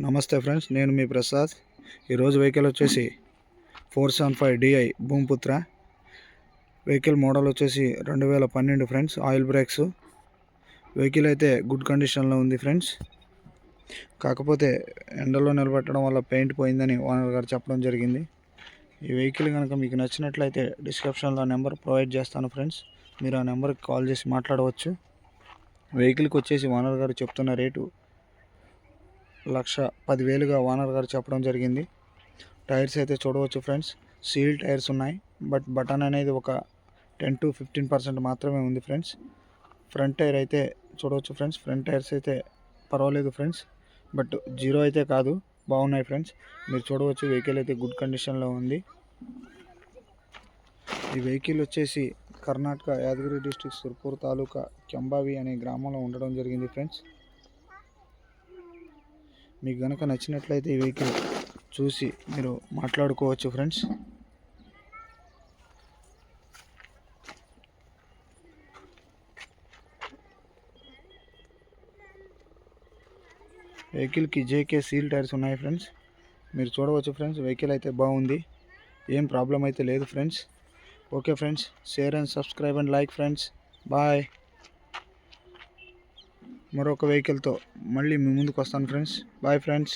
నమస్తే ఫ్రెండ్స్, నేను మీ ప్రసాద్. ఈరోజు వెహికల్ వచ్చేసి 475 DI భూమిపుత్ర. వెహికల్ మోడల్ వచ్చేసి 2012 ఫ్రెండ్స్. Oil brakes. వెహికల్ అయితే గుడ్ కండిషన్లో ఉంది ఫ్రెండ్స్. కాకపోతే ఎండలో నిలబెట్టడం వల్ల పెయింట్ పోయిందని ఓనర్ గారు చెప్పడం జరిగింది. ఈ వెహికల్ కనుక మీకు నచ్చినట్లయితే డిస్క్రిప్షన్లో నెంబర్ ప్రొవైడ్ చేస్తాను ఫ్రెండ్స్. మీరు ఆ నెంబర్కి కాల్ చేసి మాట్లాడవచ్చు. వెహికల్కి వచ్చేసి ఓనర్ గారు చెప్తున్న రేటు 1,10,000గా ఓనర్ గారు చెప్పడం జరిగింది. టైర్స్ అయితే చూడవచ్చు ఫ్రెండ్స్, సీల్ టైర్స్ ఉన్నాయి. బటన్ అనేది ఒక 10 to 15% మాత్రమే ఉంది ఫ్రెండ్స్. ఫ్రంట్ టైర్ అయితే చూడవచ్చు ఫ్రెండ్స్. ఫ్రంట్ టైర్స్ అయితే పర్వాలేదు ఫ్రెండ్స్, బట్ జీరో అయితే కాదు, బాగున్నాయి ఫ్రెండ్స్. మీరు చూడవచ్చు వెహికల్ అయితే గుడ్ కండిషన్లో ఉంది. ఈ వెహికల్ వచ్చేసి కర్ణాటక యాదగిరి డిస్ట్రిక్ట్ సుర్పూర్ తాలూకా కెంబావి అనే గ్రామంలో ఉండడం జరిగింది ఫ్రెండ్స్. మీకు కనుక నచ్చినట్లయితే ఈ వెహికల్ చూసి మీరు మాట్లాడుకోవచ్చు ఫ్రెండ్స్. వెహికల్కి జేకే సీల్ టైర్స్ ఉన్నాయి ఫ్రెండ్స్. మీరు చూడవచ్చు ఫ్రెండ్స్, వెహికల్ అయితే బాగుంది, ఏం ప్రాబ్లం అయితే లేదు friends. Okay friends, share and subscribe and like friends. Bye. మరొక వెహికల్తో మళ్ళీ మీ ముందుకు వస్తాను ఫ్రెండ్స్. Bye friends.